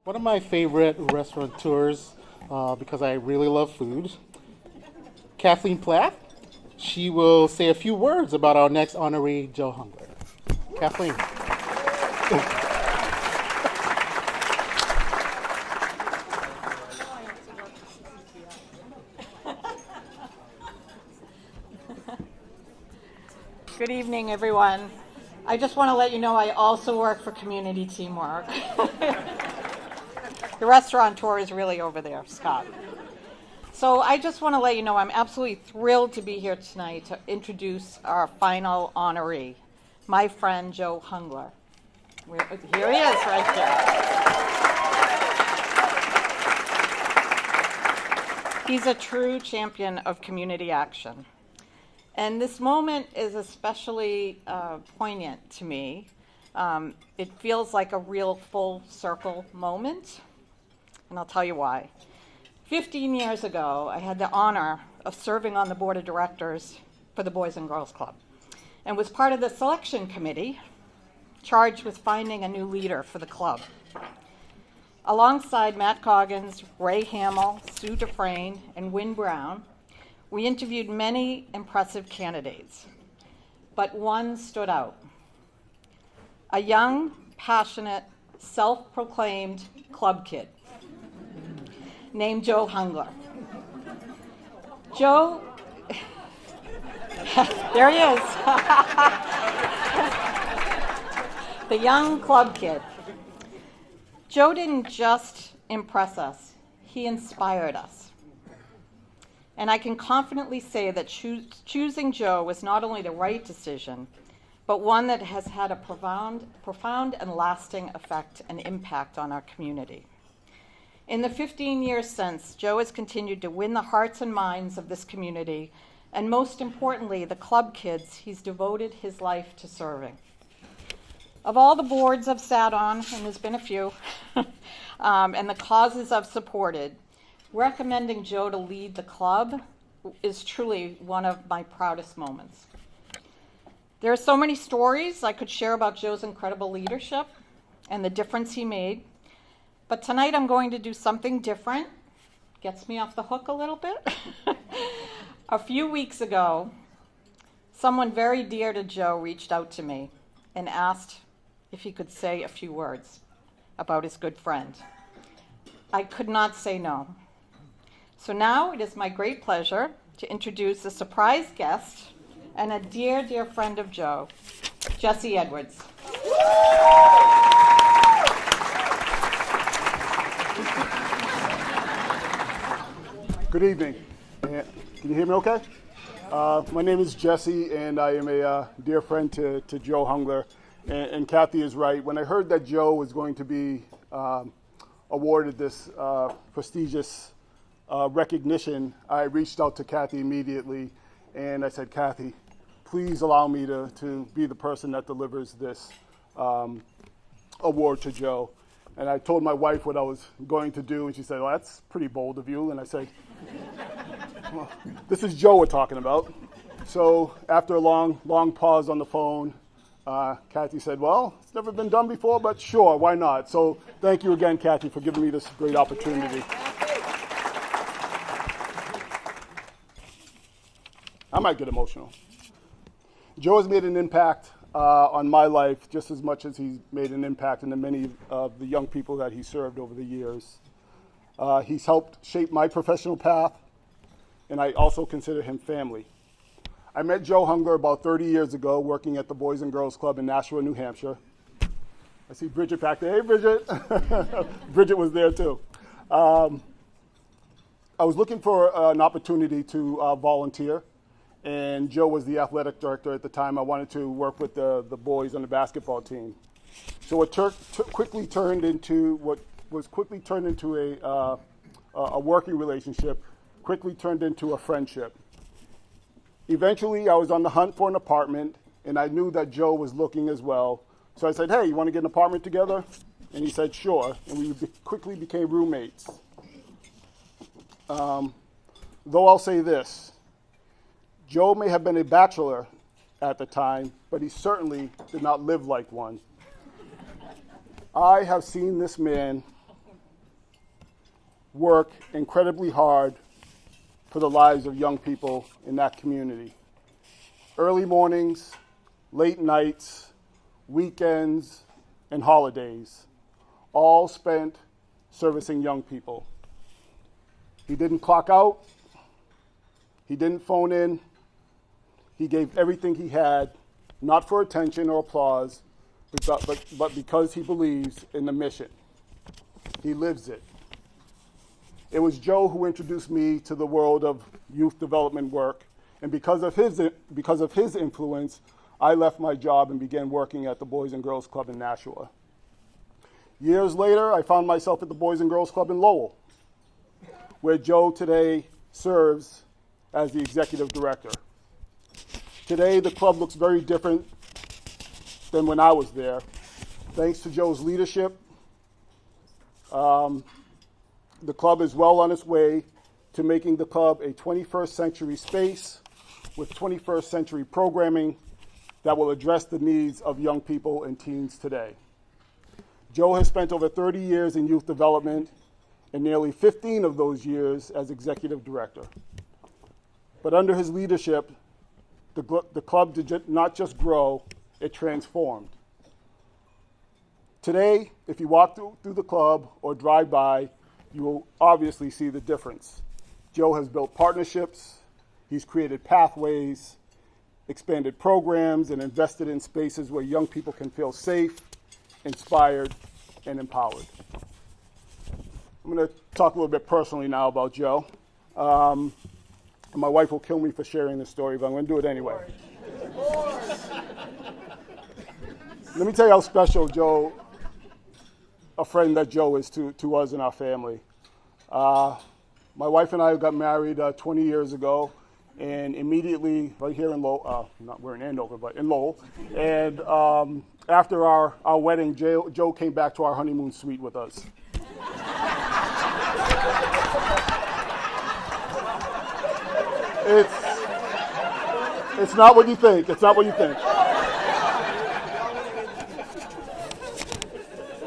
One of my favorite restaurateurs, because I really love food, Kathleen Plath. She will say a few words about our next honoree, Joe Hungler. Kathleen. Good evening, everyone. I just want to let you know I also work for Community Teamwork. The restaurateur is really over there, Scott. So I just want to let you know I'm absolutely thrilled to be here tonight to introduce our final honoree, my friend Joe Hungler. Here he is right there. He's a true champion of community action. And this moment is especially poignant to me. It feels like a real full circle moment, and I'll tell you why. 15 years ago, I had the honor of serving on the board of directors for the Boys and Girls Club and was part of the selection committee charged with finding a new leader for the club. Alongside Matt Coggins, Ray Hamill, Sue Dufresne, and Wynn Brown, we interviewed many impressive candidates, but one stood out. A young, passionate, self-proclaimed club kid named Joe Hungler. Joe, there he is. The young club kid. Joe didn't just impress us, he inspired us. And I can confidently say that choosing Joe was not only the right decision, but one that has had a profound and lasting effect and impact on our community. In the 15 years since, Joe has continued to win the hearts and minds of this community, and most importantly, the club kids he's devoted his life to serving. Of all the boards I've sat on, and there's been a few, and the causes I've supported, recommending Joe to lead the club is truly one of my proudest moments. There are so many stories I could share about Joe's incredible leadership and the difference he made, but tonight I'm going to do something different. Gets me off the hook a little bit. A few weeks ago, someone very dear to Joe reached out to me and asked if he could say a few words about his good friend. I could not say no. So now it is my great pleasure to introduce a surprise guest and a dear, dear friend of Joe, Jesse Edwards. Good evening. Can you hear me okay? My name is Jesse, and I am a dear friend to Joe Hungler. And Kathy is right. When I heard that Joe was going to be awarded this prestigious recognition, I reached out to Kathy immediately, and I said, Kathy, please allow me to be the person that delivers this award to Joe. And I told my wife what I was going to do, and she said, well, that's pretty bold of you. And I said, well, this is Joe we're talking about. So after a long pause on the phone, Kathy said, well, it's never been done before, but sure, why not? So thank you again, Kathy, for giving me this great opportunity. I might get emotional. Joe has made an impact on my life just as much as he's made an impact in the many of the young people that he served over the years. He's helped shape my professional path, and I also consider him family. I met Joe Hungler about 30 years ago working at the Boys and Girls Club in Nashua, New Hampshire. I see Bridget back there. Hey, Bridget. Bridget was there too. I was looking for an opportunity to volunteer, and Joe was the athletic director at the time. I wanted to work with the boys on the basketball team. So it quickly turned into what was quickly turned into a working relationship, quickly turned into a friendship. Eventually, I was on the hunt for an apartment, and I knew that Joe was looking as well. So I said, hey, you want to get an apartment together? And he said, sure. And we quickly became roommates. Though I'll say this, Joe may have been a bachelor at the time, but he certainly did not live like one. I have seen this man work incredibly hard for the lives of young people in that community. Early mornings, late nights, weekends, and holidays, all spent servicing young people. He didn't clock out. He didn't phone in. He gave everything he had, not for attention or applause, but because he believes in the mission. He lives it. It was Joe who introduced me to the world of youth development work, and because of his influence, I left my job and began working at the Boys and Girls Club in Nashua. Years later, I found myself at the Boys and Girls Club in Lowell, where Joe today serves as the executive director. Today, the club looks very different than when I was there. Thanks to Joe's leadership, the club is well on its way to making the club a 21st century space with 21st century programming that will address the needs of young people and teens today. Joe has spent over 30 years in youth development and nearly 15 of those years as executive director. But under his leadership, the club did not just grow, it transformed. Today, if you walk through the club or drive by, you will obviously see the difference. Joe has built partnerships, he's created pathways, expanded programs, and invested in spaces where young people can feel safe, inspired, and empowered. I'm going to talk a little bit personally now about Joe. My wife will kill me for sharing this story, but I'm going to do it anyway. Let me tell you how special Joe, a friend that Joe is to us and our family. My wife and I got married 20 years ago, and immediately, right here in Lowell, we're in Andover, but in Lowell, and after our wedding, Joe came back to our honeymoon suite with us. It's not what you think. It's not what you think.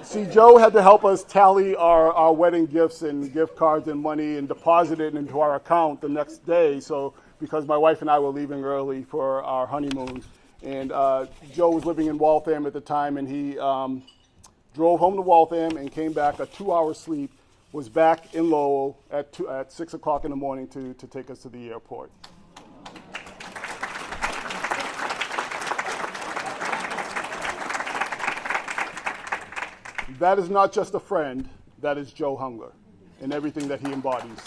See, Joe had to help us tally our wedding gifts and gift cards and money and deposit it into our account the next day. So, because my wife and I were leaving early for our honeymoon, and Joe was living in Waltham at the time, and he drove home to Waltham and came back a 2-hour sleep, was back in Lowell at 6 o'clock in the morning to take us to the airport. That is not just a friend, that is Joe Hungler and everything that he embodies.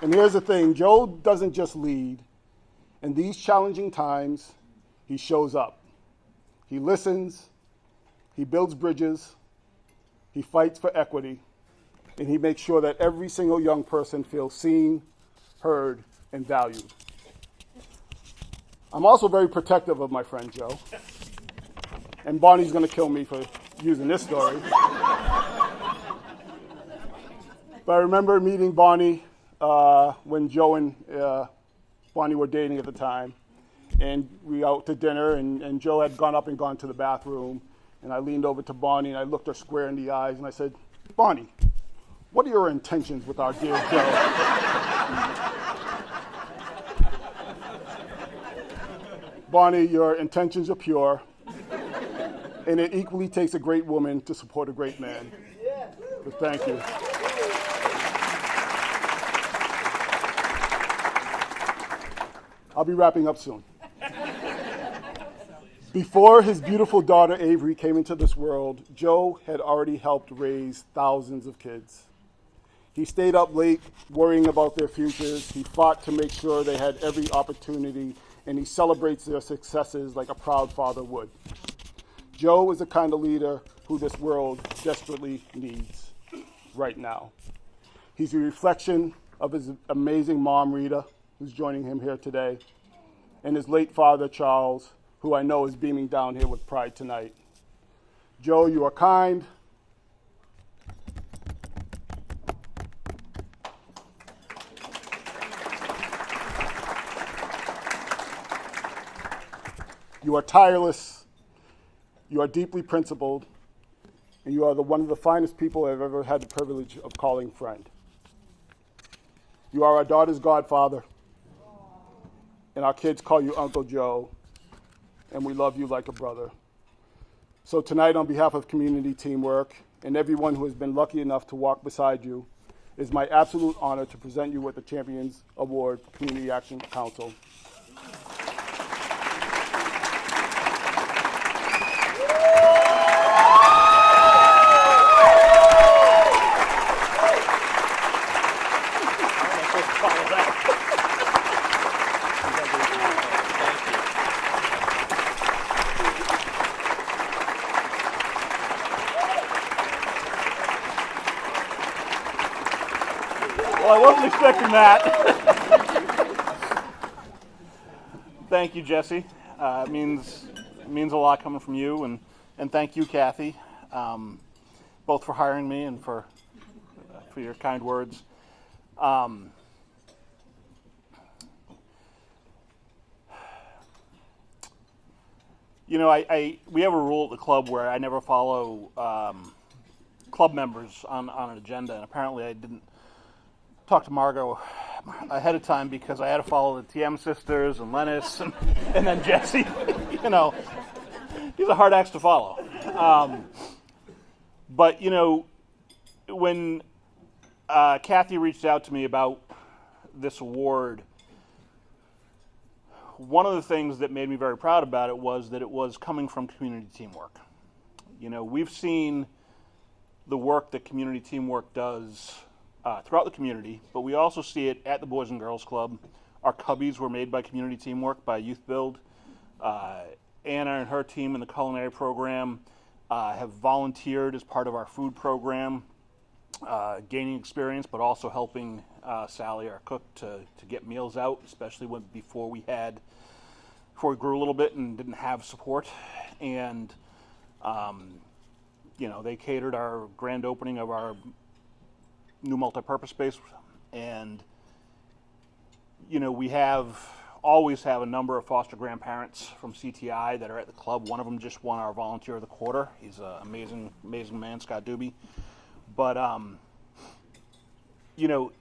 And here's the thing, Joe doesn't just lead. In these challenging times, he shows up. He listens, he builds bridges, he fights for equity, and he makes sure that every single young person feels seen, heard, and valued. I'm also very protective of my friend Joe. And Bonnie's going to kill me for using this story. But I remember meeting Bonnie when Joe and Bonnie were dating at the time. And we were out to dinner, and Joe had gone up and gone to the bathroom. And I leaned over to Bonnie, and I looked her square in the eyes, and I said, "Bonnie, what are your intentions with our dear Joe?" Bonnie, your intentions are pure. And it equally takes a great woman to support a great man. So thank you. I'll be wrapping up soon. Before his beautiful daughter Avery came into this world, Joe had already helped raise thousands of kids. He stayed up late worrying about their futures. He fought to make sure they had every opportunity, and he celebrates their successes like a proud father would. Joe is the kind of leader who this world desperately needs right now. He's a reflection of his amazing mom, Rita, who's joining him here today, and his late father, Charles, who I know is beaming down here with pride tonight. Joe, you are kind. You are tireless. You are deeply principled, and you are one of the finest people I've ever had the privilege of calling friend. You are our daughter's godfather, and our kids call you Uncle Joe, and we love you like a brother. So tonight, on behalf of Community Teamwork and everyone who has been lucky enough to walk beside you, it is my absolute honor to present you with the Champions Award for Community Action Council. Well, I wasn't expecting that. Thank you, Jesse. It means a lot coming from you, and thank you, Kathy, both for hiring me and for your kind words. You know, we have a rule at the club where I never follow club members on an agenda, and apparently I didn't talk to Margot ahead of time because I had to follow the TM sisters and Lenis and then Jesse. You know, these are hard acts to follow. But, you know, when Kathy reached out to me about this award, one of the things that made me very proud about it was that it was coming from community teamwork. You know, we've seen the work that community teamwork does throughout the community, but we also see it at the Boys and Girls Club. Our cubbies were made by community teamwork, by Youth Build. Anna and her team in the culinary program have volunteered as part of our food program, gaining experience, but also helping Sally, our cook, to get meals out, especially before we grew a little bit and didn't have support. And you know, they catered our grand opening of our new multi-purpose space, and you know, we always have a number of foster grandparents from CTI that are at the club. One of them just won our Volunteer of the Quarter. He's an amazing man, Scott Doobie. But you know,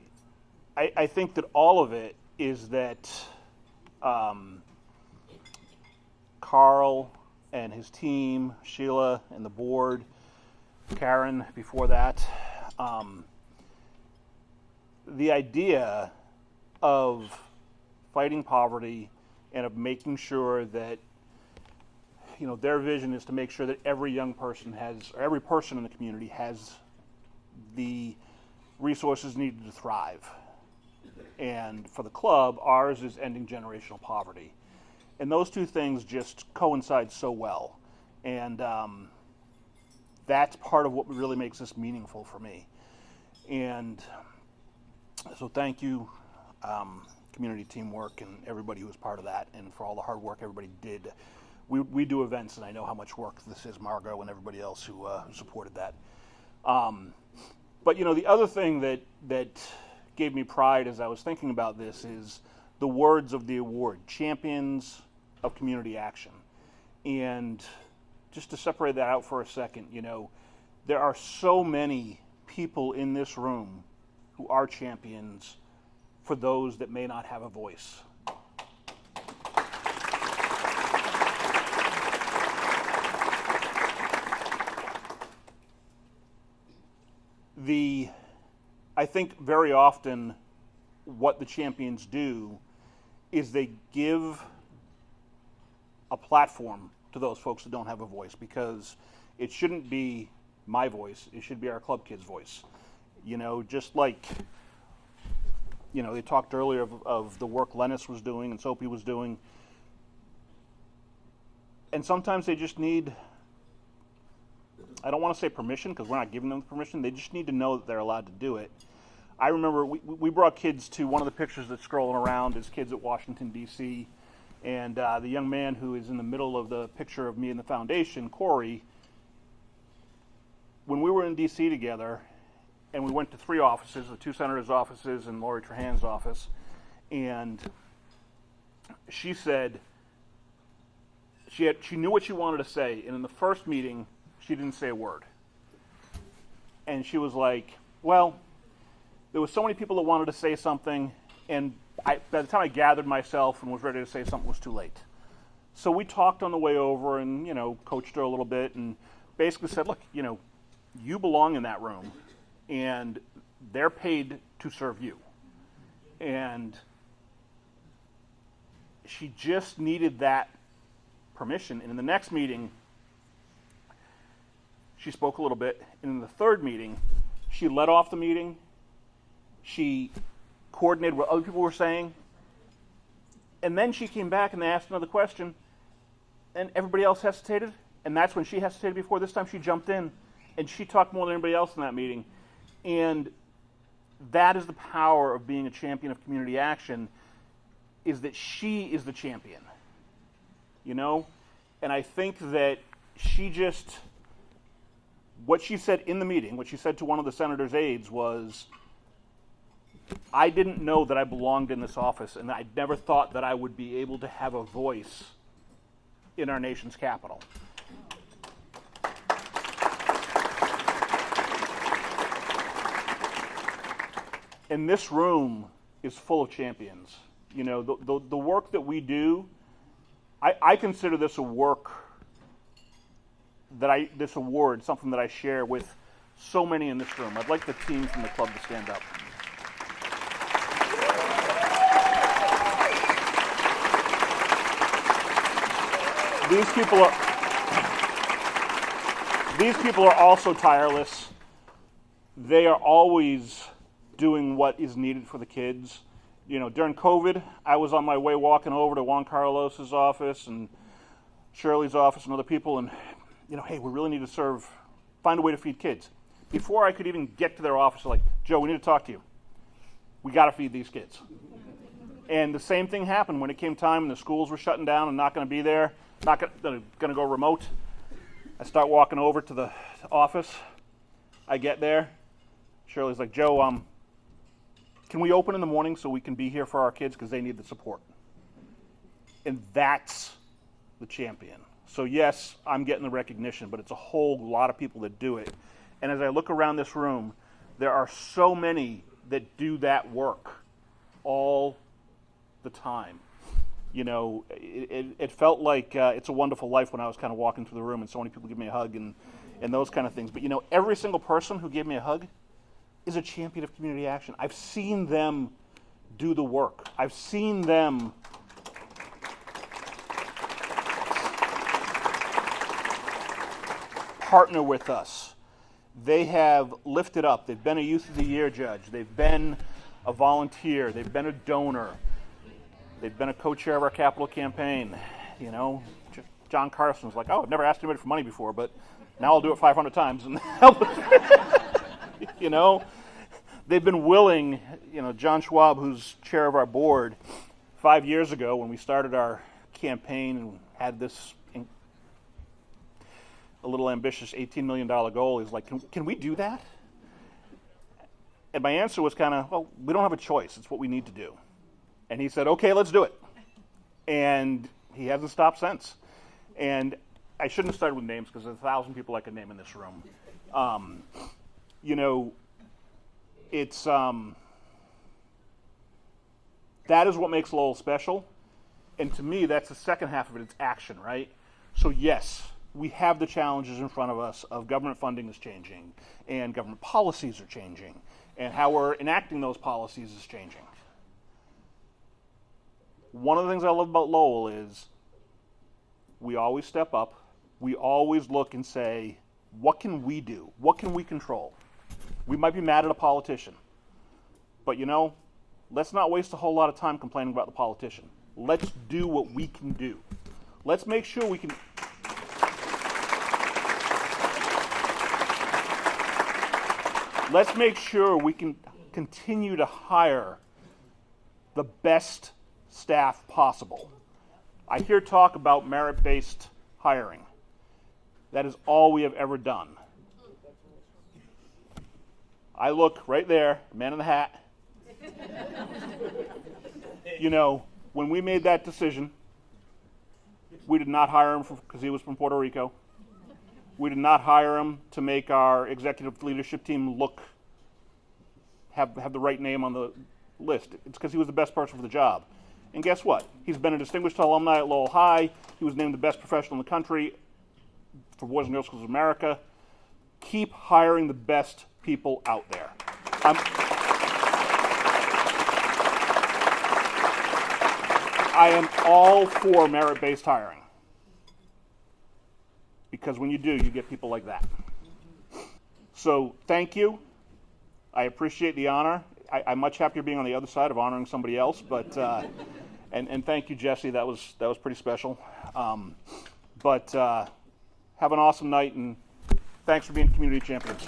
I think that all of it is that Carl and his team, Sheila and the board, Karen before that, the idea of fighting poverty and of making sure that, you know, their vision is to make sure that every young person or every person in the community has the resources needed to thrive. And for the club, ours is ending generational poverty. And those two things just coincide so well. And that's part of what really makes this meaningful for me. And so thank you, community teamwork and everybody who was part of that, and for all the hard work everybody did. We do events, and I know how much work this is, Margot and everybody else who supported that. But you know, the other thing that gave me pride as I was thinking about this is the words of the award, Champions of Community Action. And just to separate that out for a second, you know, there are so many people in this room who are champions for those that may not have a voice. I think very often what the champions do is they give a platform to those folks that don't have a voice, because it shouldn't be my voice, it should be our club kids' voice. You know, just like, you know, they talked earlier of the work Lenis was doing and Sophy was doing. And sometimes they just need, I don't want to say permission because we're not giving them permission, they just need to know that they're allowed to do it. I remember we brought kids to one of the pictures that's scrolling around is kids at Washington, D.C., and the young man who is in the middle of the picture of me and the foundation, Corey, when we were in D.C. together, and we went to 3 offices, the 2 senators' offices and Lori Trahan's office, and she said she knew what she wanted to say, and in the first meeting, she didn't say a word. and she was like, well, there was so many people that wanted to say something, and by the time I gathered myself and was ready to say something, it was too late. So we talked on the way over and, coached her a little bit and basically said, look, you belong in that room, and they're paid to serve you. And she just needed that permission. And in the next meeting, she spoke a little bit. And in the third meeting, she led off the meeting. She coordinated what other people were saying. And then she came back and they asked another question. And everybody else hesitated. And that's when she hesitated before. This time she jumped in. And she talked more than anybody else in that meeting. And that is the power of being a champion of community action, is that she is the champion. And I think that what she said in the meeting, what she said to one of the senator's aides was, I didn't know that I belonged in this office, and I never thought that I would be able to have a voice in our nation's capital. And this room is full of champions. The work that we do, I consider this a work this award, something that I share with so many in this room. I'd like the team from the club to stand up. These people are also tireless. They are always doing what is needed for the kids. During COVID, I was on my way walking over to Juan Carlos's office and Shirley's office and other people, and hey, we really need to find a way to feed kids. Before I could even get to their office, they're like, Joe, we need to talk to you. We got to feed these kids. And the same thing happened when it came time and the schools were shutting down and not going to be there, not going to go remote. I start walking over to the office. I get there. Shirley's like, Joe, can we open in the morning so we can be here for our kids because they need the support? And that's the champion. So yes, I'm getting the recognition, but it's a whole lot of people that do it. And as I look around this room, there are so many that do that work all the time. It felt like It's a Wonderful Life when I was kind of walking through the room and so many people give me a hug and those kind of things. But every single person who gave me a hug is a champion of community action. I've seen them do the work. I've seen them partner with us. They have lifted up. They've been a Youth of the Year judge. They've been a volunteer. They've been a donor. They've been a co-chair of our capital campaign. John Carson's like, I've never asked anybody for money before, but now I'll do it 500 times and help. They've been willing. John Schwab, who's chair of our board, 5 years ago when we started our campaign and had this a little ambitious $18 million goal, he's like, can we do that? And my answer was kind of, well, we don't have a choice. It's what we need to do. And he said, okay, let's do it. And he hasn't stopped since. And I shouldn't have started with names because there's 1,000 people I could name in this room. It's that is what makes Lowell special. And to me, that's the second half of it. It's action, right? So yes, we have the challenges in front of us of government funding is changing and government policies are changing and how we're enacting those policies is changing. One of the things I love about Lowell is we always step up. We always look and say, what can we do? What can we control? We might be mad at a politician, but let's not waste a whole lot of time complaining about the politician. Let's do what we can do. Let's make sure we can continue to hire the best staff possible. I hear talk about merit-based hiring. That is all we have ever done. I look right there, man in the hat. When we made that decision, we did not hire him because he was from Puerto Rico. We did not hire him to make our executive leadership team have the right name on the list. It's because he was the best person for the job. And guess what? He's been a distinguished alumni at Lowell High. He was named the best professional in the country for Boys and Girls Schools of America. Keep hiring the best people out there. I am all for merit-based hiring. Because when you do, you get people like that. So thank you. I appreciate the honor. I'm much happier being on the other side of honoring somebody else, but and thank you, Jesse. That was pretty special. But have an awesome night, and thanks for being community champions.